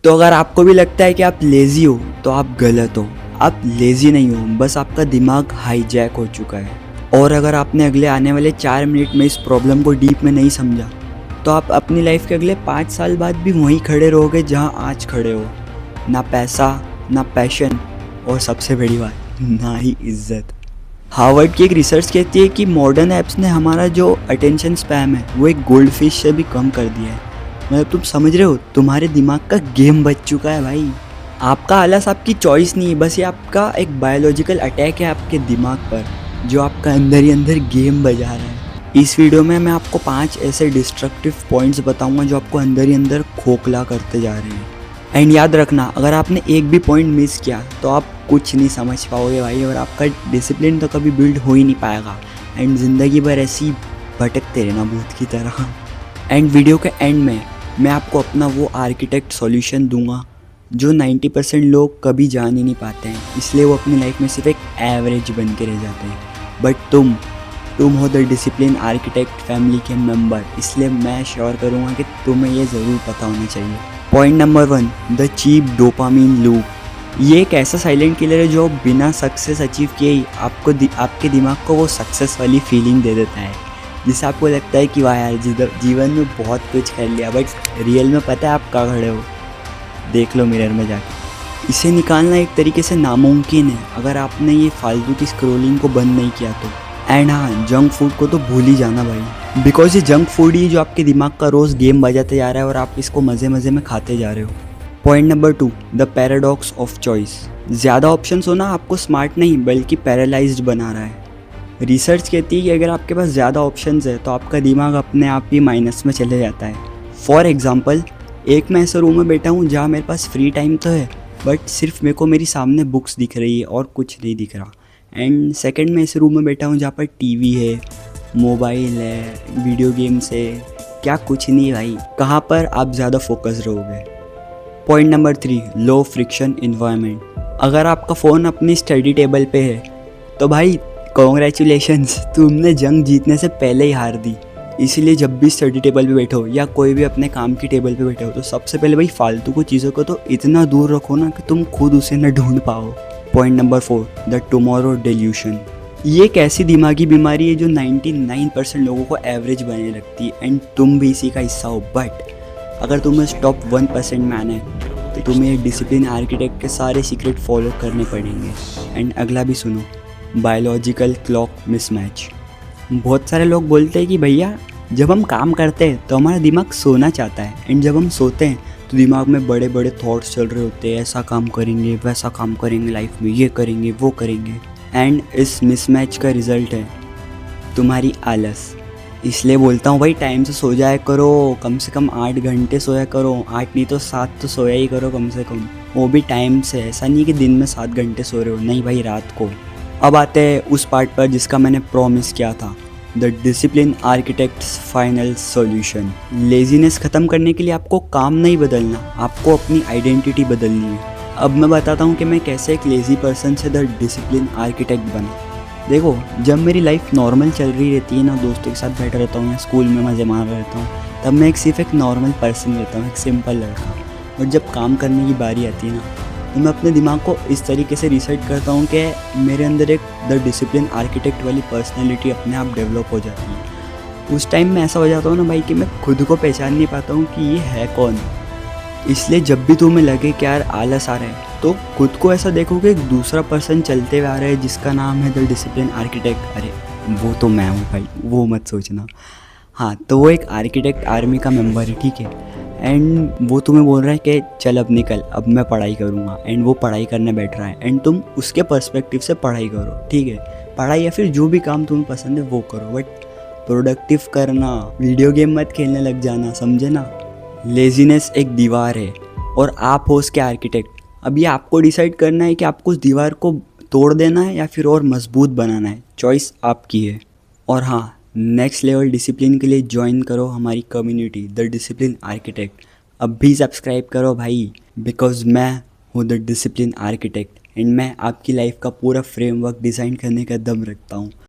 तो अगर आपको भी लगता है कि आप लेज़ी हो तो आप गलत हो। आप लेज़ी नहीं हो, बस आपका दिमाग हाईजैक हो चुका है। और अगर आपने अगले आने वाले 4 मिनट में इस प्रॉब्लम को डीप में नहीं समझा तो आप अपनी लाइफ के अगले 5 साल बाद भी वहीं खड़े रहोगे जहाँ आज खड़े हो। ना पैसा, ना पैशन, और सबसे बड़ी बात, ना ही इज्जत। हार्वर्ड की एक रिसर्च कहती है कि मॉडर्न ऐप्स ने हमारा जो अटेंशन स्पैम है वो एक गोल्ड फिश से भी कम कर दिया है। मतलब तुम समझ रहे हो, तुम्हारे दिमाग का गेम बच चुका है भाई। आपका आलस आपकी चॉइस नहीं है, बस ये आपका एक बायोलॉजिकल अटैक है आपके दिमाग पर, जो आपका अंदर ही अंदर गेम बजा रहा है। इस वीडियो में मैं आपको 5 ऐसे डिस्ट्रक्टिव पॉइंट्स बताऊंगा जो आपको अंदर ही अंदर खोखला करते जा रहे हैं। एंड याद रखना, अगर आपने एक भी पॉइंट मिस किया तो आप कुछ नहीं समझ पाओगे भाई, और आपका डिसिप्लिन तो कभी बिल्ड हो ही नहीं पाएगा। एंड ज़िंदगी भर ऐसी भटकते रहना भूत की तरह। एंड वीडियो के एंड में मैं आपको अपना वो आर्किटेक्ट सॉल्यूशन दूंगा जो 90% लोग कभी जान ही नहीं पाते हैं, इसलिए वो अपनी लाइफ में सिर्फ एक एवरेज बन के रह जाते हैं। बट तुम हो द डिसिप्लिन आर्किटेक्ट फैमिली के मेंबर, इसलिए मैं श्योर करूँगा कि तुम्हें ये ज़रूर पता होना चाहिए। Point number 1, the cheap dopamine loop. ये एक ऐसा साइलेंट किलर है जो बिना सक्सेस अचीव किए ही आपके दिमाग को वो सक्सेस वाली फीलिंग दे देता है, जिससे आपको लगता है कि वाह यार जीवन में बहुत कुछ कर लिया, बट रियल में पता है आप कहाँ खड़े हो। देख लो मिरर में जाके। इसे निकालना एक तरीके से नामुमकिन है अगर आपने ये फालतू की स्क्रोलिंग को बंद नहीं किया तो। एंड हाँ, जंक फूड को तो भूल ही जाना भाई, बिकॉज ये जंक फूड ही जो आपके दिमाग का रोज़ गेम बजाते जा रहा है और आप इसको मज़े मज़े में खाते जा रहे हो। Point number 2, the paradox of choice. ज़्यादा ऑप्शंस होना आपको स्मार्ट नहीं बल्कि पैरालाइज्ड बना रहा है। रिसर्च कहती है कि अगर आपके पास ज़्यादा ऑप्शंस है तो आपका दिमाग अपने आप ही माइनस में चले जाता है। फॉर एग्जाम्पल, एक मैं ऐसे रूम में बैठा हूँ जहाँ मेरे पास फ्री टाइम तो है, बट सिर्फ मेरे को मेरी सामने बुक्स दिख रही है और कुछ नहीं दिख रहा। एंड सेकंड मैं ऐसे रूम में बैठा हूँ जहाँ पर टीवी है, मोबाइल है, वीडियो गेम्स है, क्या कुछ नहीं भाई। कहाँ पर आप ज़्यादा फोकस रहोगे। पॉइंट नंबर 3, लो फ्रिक्शन इन्वायरमेंट। अगर आपका फ़ोन अपनी स्टडी टेबल पे है तो भाई कॉन्ग्रेचुलेशंस, तुमने जंग जीतने से पहले ही हार दी। इसीलिए जब भी स्टडी टेबल पे बैठो या कोई भी अपने काम की टेबल पे बैठो तो सबसे पहले भाई फालतू को चीज़ों को तो इतना दूर रखो ना कि तुम खुद उसे न ढूंढ पाओ। Point number 4, the tomorrow dilution. ये एक ऐसी दिमागी बीमारी है जो 99% लोगों को एवरेज बनाने लगती है, एंड तुम भी इसी का हिस्सा हो। बट अगर तुम इस टॉप 1% में आना है तो तुम्हें डिसिप्लिन आर्किटेक्ट के सारे सीक्रेट फॉलो करने पड़ेंगे। एंड अगला भी सुनो, बायोलॉजिकल क्लॉक मिसमैच। बहुत सारे लोग बोलते हैं कि भैया जब हम काम करते हैं तो हमारा दिमाग सोना चाहता है, एंड जब हम सोते हैं तो दिमाग में बड़े बड़े थॉट्स चल रहे होते हैं, ऐसा काम करेंगे, वैसा काम करेंगे, लाइफ में ये करेंगे, वो करेंगे। एंड इस मिसमैच का रिज़ल्ट है तुम्हारी आलस। इसलिए बोलता हूँ भाई, टाइम से सो जाया करो, कम से कम 8 घंटे सोया करो। 8 नहीं तो 7 तो सोया ही करो कम से कम, वो भी टाइम से। ऐसा नहीं कि दिन में 7 घंटे सो रहे हो, नहीं भाई, रात को। अब आते हैं उस पार्ट पर जिसका मैंने प्रॉमिस किया था, the discipline architects final solution. Laziness ख़त्म करने के लिए आपको काम नहीं बदलना, आपको अपनी आइडेंटिटी बदलनी है। अब मैं बताता हूँ कि मैं कैसे एक लेज़ी पर्सन से द डिसिप्लिन आर्किटेक्ट बना। देखो, जब मेरी लाइफ नॉर्मल चल रही रहती है ना, दोस्तों के साथ बैठा रहता हूँ या स्कूल में मज़े मार रहता हूँ, तब मैं सिर्फ एक नॉर्मल पर्सन रहता हूँ, एक सिंपल लड़का। और जब काम करने की बारी आती है ना, तो मैं अपने दिमाग को इस तरीके से रीसेट करता हूँ कि मेरे अंदर एक द डिसिप्लिन आर्किटेक्ट वाली पर्सनैलिटी अपने आप डेवलप हो जाती है। उस टाइम में ऐसा हो जाता हूँ ना भाई कि मैं खुद को पहचान नहीं पाता हूँ कि ये है कौन। इसलिए जब भी तुम्हें लगे कि यार आलस आ रहा है तो खुद को ऐसा देखो कि एक दूसरा पर्सन चलते हुए आ रहा है जिसका नाम है द डिसिप्लिन आर्किटेक्ट। अरे वो तो मैं हूँ भाई, वो मत सोचना। हाँ, तो वो एक आर्किटेक्ट आर्मी का मेंबर है, ठीक है। एंड वो तुम्हें बोल रहा है कि चल अब निकल, अब मैं पढ़ाई करूँगा। एंड वो पढ़ाई करने बैठ रहा है, एंड तुम उसके पर्सपेक्टिव से पढ़ाई करो, ठीक है। पढ़ाई या फिर जो भी काम तुम्हें पसंद है वो करो, बट प्रोडक्टिव करना, वीडियो गेम मत खेलने लग जाना, समझे ना। लेजीनेस एक दीवार है और आप हो उसके आर्किटेक्ट। अब ये आपको डिसाइड करना है कि आपको उस दीवार को तोड़ देना है या फिर और मजबूत बनाना है। चॉइस आपकी है। और हाँ, नेक्स्ट लेवल डिसिप्लिन के लिए ज्वाइन करो हमारी कम्युनिटी द डिसिप्लिन आर्किटेक्ट। अब भी सब्सक्राइब करो भाई, बिकॉज मैं हूँ द डिसिप्लिन आर्किटेक्ट, एंड मैं आपकी लाइफ का पूरा फ्रेमवर्क डिज़ाइन करने का दम रखता हूँ।